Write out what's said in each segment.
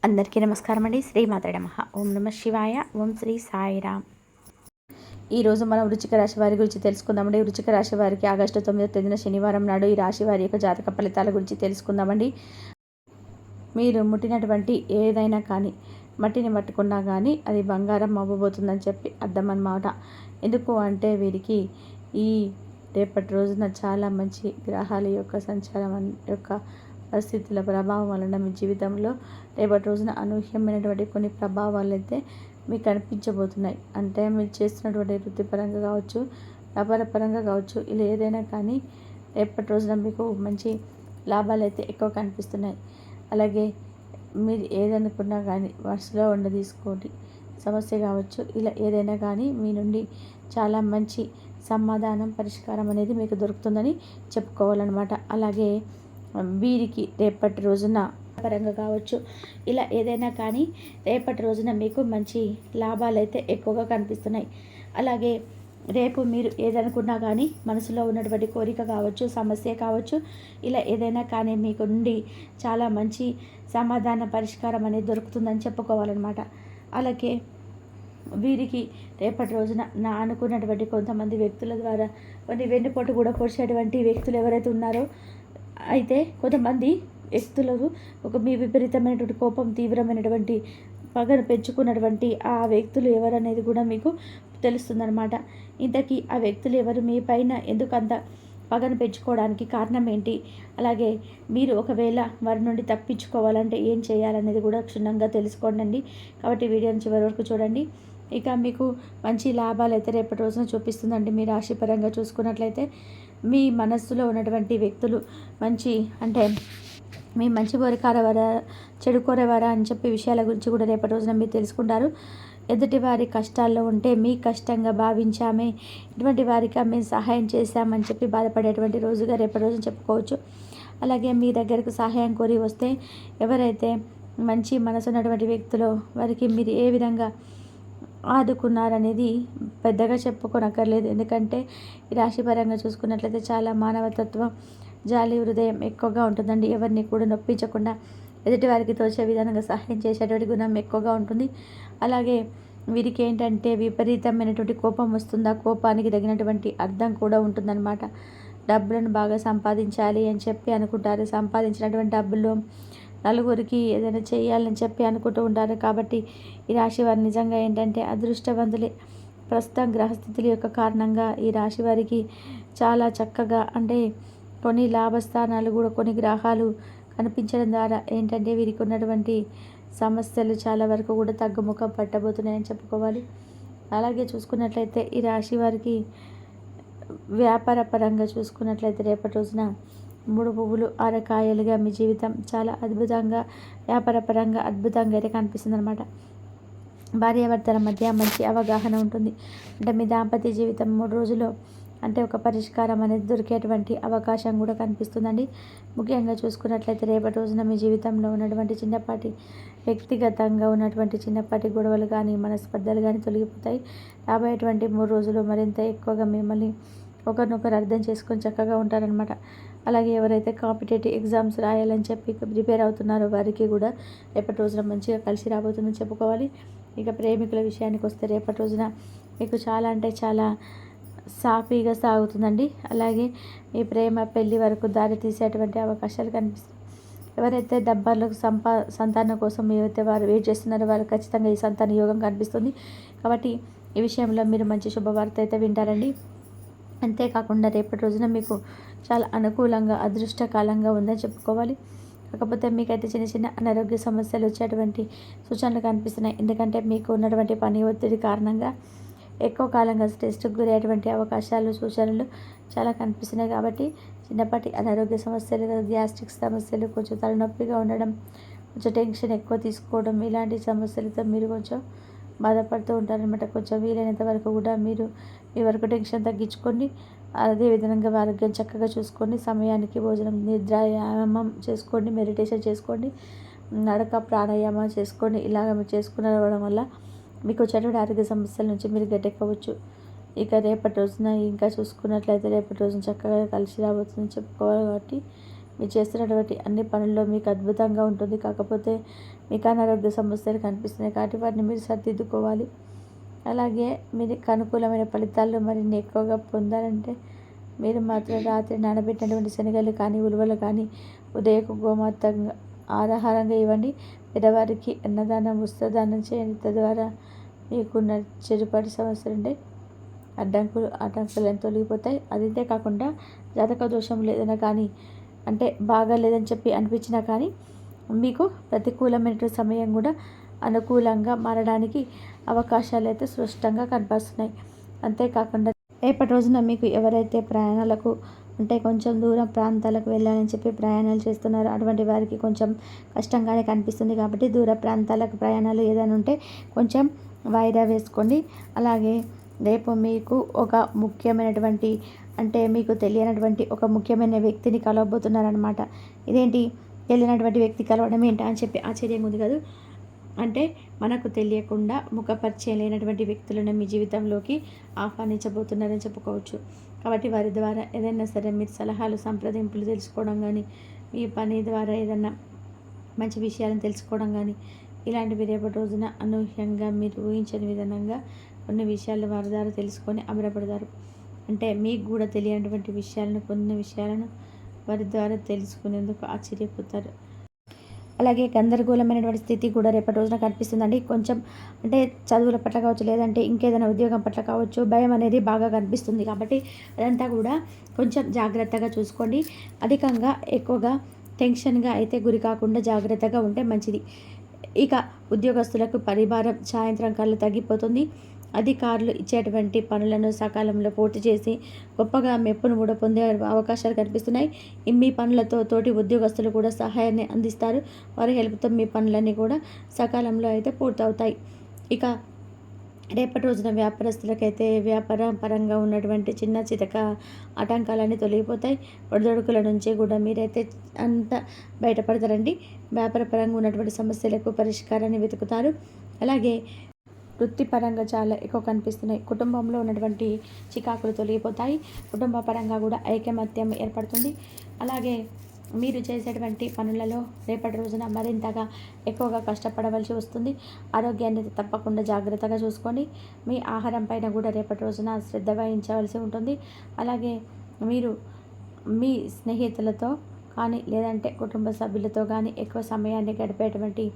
అందరికీ నమస్కారం అండి. శ్రీమాతే నమః. ఓం నమ శివాయ. ఓం శ్రీ సాయిరామ్. ఈరోజు మనం వృశ్చిక రాశి వారి గురించి తెలుసుకుందామండి. వృశ్చిక రాశి వారికి ఆగస్టు 9వ తేదీన శనివారం నాడు ఈ రాశి వారి యొక్క జాతక ఫలితాల గురించి తెలుసుకుందామండి. మీరు ముట్టినటువంటి ఏదైనా కానీ మట్టిని పట్టుకున్నా కానీ అది బంగారం అవ్వబోతుందని చెప్పి అర్థం అన్నమాట. ఎందుకు అంటే వీరికి ఈ రేపటి రోజున చాలా మంచి గ్రహాల యొక్క సంచారం యొక్క పరిస్థితుల ప్రభావం వలన మీ జీవితంలో రేపటి రోజున అనూహ్యమైనటువంటి కొన్ని ప్రభావాలు అయితే మీకు కనిపించబోతున్నాయి. అంటే మీరు చేస్తున్నటువంటి వృత్తిపరంగా కావచ్చు, వ్యాపార పరంగా కావచ్చు, ఇలా ఏదైనా కానీ రేపటి రోజున మీకు మంచి లాభాలు అయితే ఎక్కువ కనిపిస్తున్నాయి. అలాగే మీరు ఏదనుకున్నా కానీ మనసులో తీసుకోండి. సమస్య కావచ్చు, ఇలా ఏదైనా కానీ మీ నుండి చాలా మంచి సమాధానం, పరిష్కారం అనేది మీకు దొరుకుతుందని చెప్పుకోవాలన్నమాట. అలాగే వీరికి రేపటి రోజున పరంగా కావచ్చు, ఇలా ఏదైనా కానీ రేపటి రోజున మీకు మంచి లాభాలు అయితే ఎక్కువగా కనిపిస్తున్నాయి. అలాగే రేపు మీరు ఏదనుకున్నా కానీ మనసులో ఉన్నటువంటి కోరిక కావచ్చు, సమస్య కావచ్చు, ఇలా ఏదైనా కానీ మీకు నుండి చాలా మంచి సమాధాన పరిష్కారం అనేది దొరుకుతుందని చెప్పుకోవాలన్నమాట. అలాగే వీరికి రేపటి రోజున అనుకున్నటువంటి కొంతమంది వ్యక్తుల ద్వారా కొన్ని వెన్నుపోటు కూడా పొడిచేటువంటి వ్యక్తులు ఎవరైతే ఉన్నారో, అయితే కొంతమంది వ్యక్తులకు మీ విపరీతమైనటువంటి కోపం, తీవ్రమైనటువంటి పగను పెంచుకున్నటువంటి ఆ వ్యక్తులు ఎవరనేది కూడా మీకు తెలుస్తుందన్నమాట. ఇంతకీ ఆ వ్యక్తులు ఎవరు, మీ పైన ఎందుకు అంత పగను పెంచుకోవడానికి కారణం ఏంటి, అలాగే మీరు ఒకవేళ వారి నుండి తప్పించుకోవాలంటే ఏం చేయాలనేది కూడా క్షుణ్ణంగా తెలుసుకోండి. కాబట్టి వీడియోని చివరి వరకు చూడండి. ఇక మీకు మంచి లాభాలు అయితే రేపటి రోజున చూపిస్తుందండి. మీ రాశి పరంగా చూసుకున్నట్లయితే మీ మనస్సులో ఉన్నటువంటి వ్యక్తులు మంచి అంటే మీ మంచి కోరికారవారా, చెడు కోరేవారా అని చెప్పి విషయాల గురించి కూడా రేపటి రోజున మీరు తెలుసుకుంటారు. ఎదుటి వారి కష్టాల్లో ఉంటే మీ కష్టంగా భావించామే, ఇటువంటి వారికి మేము సహాయం చేశామని చెప్పి బాధపడేటువంటి రోజుగా రేపటి రోజున చెప్పుకోవచ్చు. అలాగే మీ దగ్గరకు సహాయం కోరి వస్తే ఎవరైతే మంచి మనసు ఉన్నటువంటి వ్యక్తులో వారికి మీరు ఏ విధంగా ఆదుకున్నారనేది పెద్దగా చెప్పుకోనక్కర్లేదు. ఎందుకంటే ఈ రాశి పరంగా చూసుకున్నట్లయితే చాలా మానవతత్వం, జాలి హృదయం ఎక్కువగా ఉంటుందండి. ఎవరిని కూడా నొప్పించకుండా ఎదుటి వారికి తోచే విధానంగా సహాయం చేసేటువంటి గుణం ఎక్కువగా ఉంటుంది. అలాగే వీరికి ఏంటంటే విపరీతమైనటువంటి కోపం వస్తుందా, కోపానికి తగినటువంటి అర్థం కూడా ఉంటుందన్నమాట. డబ్బులను బాగా సంపాదించాలి అని చెప్పి అనుకుంటారు. సంపాదించినటువంటి డబ్బుల్లో నలుగురికి ఏదైనా చేయాలని చెప్పి అనుకుంటూ ఉంటారు. కాబట్టి ఈ రాశి వారు నిజంగా ఏంటంటే అదృష్టవంతులే. ప్రస్తుతం గ్రహస్థితుల యొక్క కారణంగా ఈ రాశి వారికి చాలా చక్కగా అంటే కొన్ని లాభస్థానాలు కూడా కొన్ని గ్రహాలు కనిపించడం ద్వారా ఏంటంటే వీరికి ఉన్నటువంటి సమస్యలు చాలా వరకు కూడా తగ్గుముఖం పట్టబోతున్నాయని చెప్పుకోవాలి. అలాగే చూసుకున్నట్లయితే ఈ రాశి వారికి వ్యాపార పరంగా చూసుకున్నట్లయితే రేపటి రోజున 3 పువ్వులు 6 కాయలుగా మీ జీవితం చాలా అద్భుతంగా, వ్యాపారపరంగా అద్భుతంగా అయితే కనిపిస్తుంది అనమాట. భార్యాభర్తల మధ్య మంచి అవగాహన ఉంటుంది. అంటే మీ దాంపత్య జీవితం 3 రోజుల్లో అంటే ఒక పరిష్కారం అనేది దొరికేటువంటి అవకాశం కూడా కనిపిస్తుందండి. ముఖ్యంగా చూసుకున్నట్లయితే రేపటి రోజున మీ జీవితంలో ఉన్నటువంటి చిన్నపాటి వ్యక్తిగతంగా ఉన్నటువంటి చిన్నపాటి గొడవలు కానీ, మనస్పర్ధలు కానీ తొలగిపోతాయి. రాబోయేటువంటి 3 రోజులు మరింత ఎక్కువగా మిమ్మల్ని ఒకరినొకరు అర్థం చేసుకొని చక్కగా ఉంటారనమాట. అలాగే ఎవరైతే కాంపిటేటివ్ ఎగ్జామ్స్ రాయాలని చెప్పి ప్రిపేర్ అవుతున్నారో వారికి కూడా రేపటి రోజున మంచిగా కలిసి రాబోతుందని చెప్పుకోవాలి. ఇక ప్రేమికుల విషయానికి వస్తే రేపటి రోజున మీకు చాలా అంటే చాలా సాఫీగా సాగుతుందండి. అలాగే మీ ప్రేమ పెళ్లి వరకు దారి తీసేటువంటి అవకాశాలు కనిపిస్తాయి. ఎవరైతే డబ్బర్లకు సంతానం కోసం ఏవైతే వారు వెయిట్ చేస్తున్నారో వారు ఖచ్చితంగా ఈ సంతాన యోగం కనిపిస్తుంది. కాబట్టి ఈ విషయంలో మీరు మంచి శుభవార్త అయితే వింటారండి. అంతేకాకుండా రేపటి రోజున మీకు చాలా అనుకూలంగా, అదృష్టకాలంగా ఉందని చెప్పుకోవాలి. కాకపోతే మీకైతే చిన్న చిన్న అనారోగ్య సమస్యలు వచ్చేటువంటి సూచనలు కనిపిస్తున్నాయి. ఎందుకంటే మీకు ఉన్నటువంటి పని ఒత్తిడి కారణంగా ఎక్కువ కాలంగా స్ట్రెస్కి గురయ్యేటువంటి అవకాశాలు, సూచనలు చాలా కనిపిస్తున్నాయి. కాబట్టి చిన్నపాటి అనారోగ్య సమస్యలు, గ్యాస్ట్రిక్ సమస్యలు, కొంచెం తలనొప్పిగా ఉండడం, కొంచెం టెన్షన్ ఎక్కువ తీసుకోవడం, ఇలాంటి సమస్యలతో మీరు కొంచెం బాధపడుతూ ఉంటారనమాట. కొంచెం వీలైనంత వరకు కూడా మీరు మీ వరకు టెన్షన్ తగ్గించుకోండి. అదేవిధంగా ఆరోగ్యం చక్కగా చూసుకోండి. సమయానికి భోజనం, నిద్ర, వ్యాయామం చేసుకోండి, మెడిటేషన్ చేసుకోండి, నడక, ప్రాణాయామం చేసుకోండి. ఇలాగ మీరు చేసుకునడం వల్ల మీకు వచ్చేటువంటి ఆరోగ్య సమస్యల నుంచి మీరు గట్టెక్కవచ్చు. ఇక రేపటి రోజున ఇంకా చూసుకున్నట్లయితే రేపటి రోజున చక్కగా కలిసి రాబోతుందని చెప్పుకోవాలి. కాబట్టి మీరు చేస్తున్నటువంటి అన్ని పనుల్లో మీకు అద్భుతంగా ఉంటుంది. కాకపోతే మీకు అనారోగ్య సమస్యలు కనిపిస్తున్నాయి కాబట్టి వాటిని మీరు సర్దిద్దుకోవాలి. అలాగే మీకు అనుకూలమైన ఫలితాలు మరిన్ని ఎక్కువగా పొందాలంటే మీరు మాత్రం రాత్రి నానబెట్టినటువంటి శనగలు కానీ, ఉలువలు కానీ ఉదయకు గోమాతంగా ఆహారంగా ఇవ్వండి. పేదవారికి అన్నదానం, వస్త్రదానం చేయండి. తద్వారా మీకున్న చెడుపాటి సమస్యలుంటే ఆటంకాలను తొలగిపోతాయి. అదింతే కాకుండా జాతక దోషం లేదన్నా కానీ, అంటే బాగా లేదని చెప్పి అనిపించినా కానీ మీకు ప్రతికూలమైనటువంటి సమయం కూడా అనుకూలంగా మారడానికి అవకాశాలు అయితే స్పష్టంగా కనిపిస్తున్నాయి. అంతేకాకుండా రేపటి రోజున మీకు ఎవరైతే ప్రయాణాలకు అంటే కొంచెం దూరం ప్రాంతాలకు వెళ్ళాలని చెప్పి ప్రయాణాలు చేస్తున్నారో అటువంటి వారికి కొంచెం కష్టంగానే కనిపిస్తుంది. కాబట్టి దూర ప్రాంతాలకు ప్రయాణాలు ఏదైనా ఉంటే కొంచెం వాయిదా వేసుకోండి. అలాగే రేపు మీకు ఒక ముఖ్యమైనటువంటి అంటే మీకు తెలియనటువంటి ఒక ముఖ్యమైన వ్యక్తిని కలవబోతున్నారనమాట. ఇదేంటి తెలియనటువంటి వ్యక్తి కలవడం ఏంటా అని చెప్పి ఆశ్చర్యంగా ఉంది కదా. అంటే మనకు తెలియకుండా ముఖపరిచయం లేనటువంటి వ్యక్తులను మీ జీవితంలోకి ఆహ్వానించబోతున్నారని చెప్పుకోవచ్చు. కాబట్టి వారి ద్వారా ఏదైనా సరే మీరు సలహాలు, సంప్రదింపులు తెలుసుకోవడం కానీ, మీ పని ద్వారా ఏదైనా మంచి విషయాలను తెలుసుకోవడం కానీ, ఇలాంటివి రేపటి రోజున అనూహ్యంగా మీరు ఊహించని విధంగా కొన్ని విషయాలు వారి ద్వారా తెలుసుకొని అమరపడతారు. అంటే మీకు కూడా తెలియనటువంటి విషయాలను, కొన్ని విషయాలను వారి ద్వారా తెలుసుకునేందుకు ఆశ్చర్యపోతారు. అలాగే గందరగోళమైనటువంటి స్థితి కూడా రేపటి రోజున కనిపిస్తుందండి. కొంచెం అంటే చదువుల పట్ల కావచ్చు, లేదంటే ఇంకేదైనా ఉద్యోగం పట్ల కావచ్చు, భయం అనేది బాగా కనిపిస్తుంది. కాబట్టి అదంతా కూడా కొంచెం జాగ్రత్తగా చూసుకోండి. అధికంగా ఎక్కువగా టెన్షన్గా అయితే గురి కాకుండా జాగ్రత్తగా ఉంటే మంచిది. ఇక ఉద్యోగస్తులకు పరిభారం సాయంత్రం కల్లా తగ్గిపోతుంది. అధికారులు ఇచ్చేటువంటి పనులను సకాలంలో పూర్తి చేసి గొప్పగా మెప్పును కూడా పొందే అవకాశాలు కనిపిస్తున్నాయి. మీ పనులతో తోటి ఉద్యోగస్తులు కూడా సహాయాన్ని అందిస్తారు. వారి హెల్ప్తో మీ పనులన్నీ కూడా సకాలంలో అయితే పూర్తవుతాయి. ఇక రేపటి రోజున వ్యాపారస్తులకైతే వ్యాపార పరంగా ఉన్నటువంటి చిన్న చితక ఆటంకాలన్నీ తొలగిపోతాయి. ఒడిదొడుకుల నుంచి కూడా మీరైతే అంత బయటపడతారండి. వ్యాపార పరంగా ఉన్నటువంటి సమస్యలకు పరిష్కారాన్ని వెతుకుతారు. అలాగే వృత్తిపరంగా చాలా ఎక్కువ కనిపిస్తున్నాయి. కుటుంబంలో ఉన్నటువంటి చికాకులు తొలగిపోతాయి. కుటుంబ పరంగా కూడా ఐకమత్యం ఏర్పడుతుంది. అలాగే మీరు చేసేటువంటి పనులలో రేపటి రోజున మరింతగా ఎక్కువగా కష్టపడవలసి వస్తుంది. ఆరోగ్యాన్ని తప్పకుండా జాగ్రత్తగా చూసుకోండి. మీ ఆహారం పైన కూడా రేపటి రోజున శ్రద్ధ వహించవలసి ఉంటుంది. అలాగే మీరు మీ స్నేహితులతో కానీ, లేదంటే కుటుంబ సభ్యులతో కానీ ఎక్కువ సమయాన్ని గడిపేటువంటి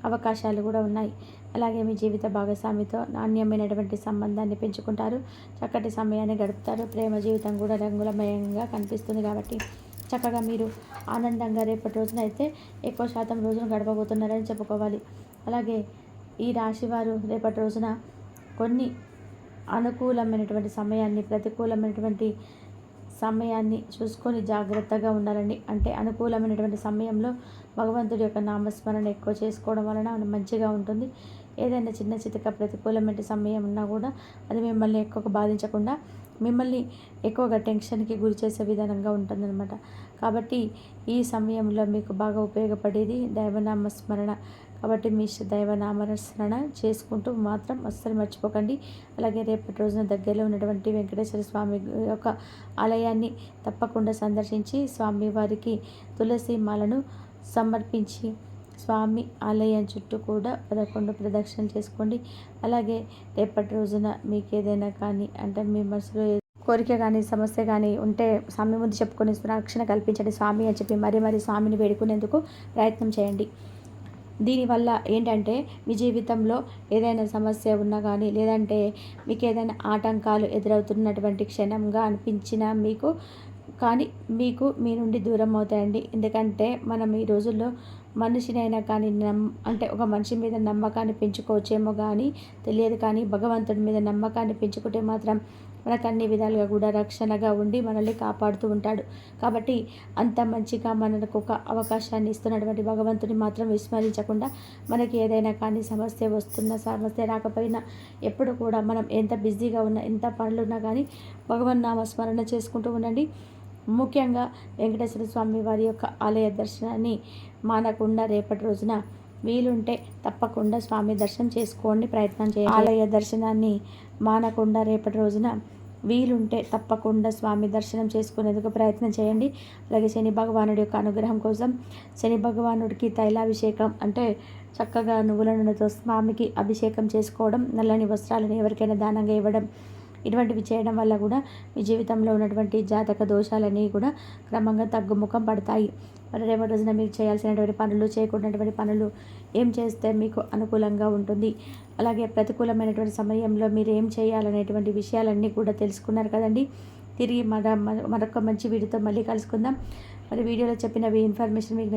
అవకాశాలు కూడా ఉన్నాయి. అలాగే మీ జీవిత భాగస్వామితో నాణ్యమైనటువంటి సంబంధాన్ని పెంచుకుంటారు. చక్కటి సమయాన్ని గడుపుతారు. ప్రేమ జీవితం కూడా రంగులమయంగా కనిపిస్తుంది. కాబట్టి చక్కగా మీరు ఆనందంగా రేపటి రోజున అయితే ఎక్కువ శాతం రోజును గడపబోతున్నారని చెప్పుకోవాలి. అలాగే ఈ రాశివారు రేపటి రోజున కొన్ని అనుకూలమైనటువంటి సమయాన్ని, ప్రతికూలమైనటువంటి సమయాన్ని చూసుకొని జాగ్రత్తగా ఉండాలండి. అంటే అనుకూలమైనటువంటి సమయంలో భగవంతుడి యొక్క నామస్మరణ ఎక్కువ చేసుకోవడం వలన మంచిగా ఉంటుంది. ఏదైనా చిన్న చితక ప్రతికూలమైన సమయం ఉన్నా కూడా అది మిమ్మల్ని ఎక్కువగా బాధించకుండా మిమ్మల్ని ఎక్కువగా టెన్షన్కి గురి చేసే విధానంగా ఉంటుందన్నమాట. కాబట్టి ఈ సమయంలో మీకు బాగా ఉపయోగపడేది దైవనామస్మరణ. కాబట్టి మీ దైవనామస్మరణ చేసుకుంటూ మాత్రం అస్సలు మర్చిపోకండి. అలాగే రేపటి రోజున దగ్గరలో ఉన్నటువంటి వెంకటేశ్వర స్వామి యొక్క ఆలయాన్ని తప్పకుండా సందర్శించి స్వామివారికి తులసి మాలను సమర్పించి స్వామి ఆలయం చుట్టూ కూడా 11 ప్రదక్షిణలు చేసుకోండి. అలాగే రేపటి రోజున మీకు ఏదైనా కానీ అంటే మీ మనసులో కోరిక కానీ, సమస్య కానీ ఉంటే స్వామి ముందు చెప్పుకొని రక్షణ కల్పించండి స్వామి అని చెప్పి మరీ స్వామిని వేడుకునేందుకు ప్రయత్నం చేయండి. దీనివల్ల ఏంటంటే మీ జీవితంలో ఏదైనా సమస్య ఉన్నా కానీ, లేదంటే మీకు ఏదైనా ఆటంకాలు ఎదురవుతున్నటువంటి క్షణంగా అనిపించినా మీకు మీ నుండి దూరం అవుతాయండి. ఎందుకంటే మనం ఈ రోజుల్లో మనిషినైనా కానీ అంటే ఒక మనిషి మీద నమ్మకాన్ని పెంచుకోవచ్చేమో కానీ తెలియదు. కానీ భగవంతుడి మీద నమ్మకాన్ని పెంచుకుంటే మాత్రం మనకు అన్ని విధాలుగా కూడా రక్షణగా ఉండి మనల్ని కాపాడుతూ ఉంటాడు. కాబట్టి అంత మంచిగా మనకు ఒక అవకాశాన్ని ఇస్తున్నటువంటి భగవంతుని మాత్రం విస్మరించకుండా మనకి ఏదైనా కానీ సమస్య వస్తున్నా, సమస్య రాకపోయినా ఎప్పుడు కూడా మనం ఎంత బిజీగా ఉన్నా, ఎంత పనులున్నా కానీ భగవన్ నామస్మరణ చేసుకుంటూ ఉండండి. ముఖ్యంగా వెంకటేశ్వర స్వామి వారి యొక్క ఆలయ దర్శనాన్ని మానకుండా రేపటి రోజున వీలుంటే తప్పకుండా స్వామి దర్శనం చేసుకోండి, ప్రయత్నం చేయండి. ఆలయ దర్శనాన్ని మానకుండా రేపటి రోజున వీలుంటే తప్పకుండా స్వామి దర్శనం చేసుకునేందుకు ప్రయత్నం చేయండి. అలాగే శని భగవానుడి యొక్క అనుగ్రహం కోసం శని భగవానుడికి తైలాభిషేకం అంటే చక్కగా నువ్వుల నూనెతో స్వామికి అభిషేకం చేసుకోవడం, నల్లని వస్త్రాలను ఎవరికైనా దానంగా ఇవ్వడం, ఇటువంటివి చేయడం వల్ల కూడా మీ జీవితంలో ఉన్నటువంటి జాతక దోషాలన్నీ కూడా క్రమంగా తగ్గుముఖం పడతాయి. మరి రేపటి రోజున మీరు చేయాల్సినటువంటి పనులు, చేయకూడనటువంటి పనులు ఏం చేస్తే మీకు అనుకూలంగా ఉంటుంది, అలాగే ప్రతికూలమైనటువంటి సమయంలో మీరు ఏం చేయాలనేటువంటి విషయాలన్నీ కూడా తెలుసుకున్నారు కదండి. తిరిగి మరొక మంచి వీడియోతో మళ్ళీ కలుసుకుందాం. మరి వీడియోలో చెప్పినవి ఇన్ఫర్మేషన్ మీకు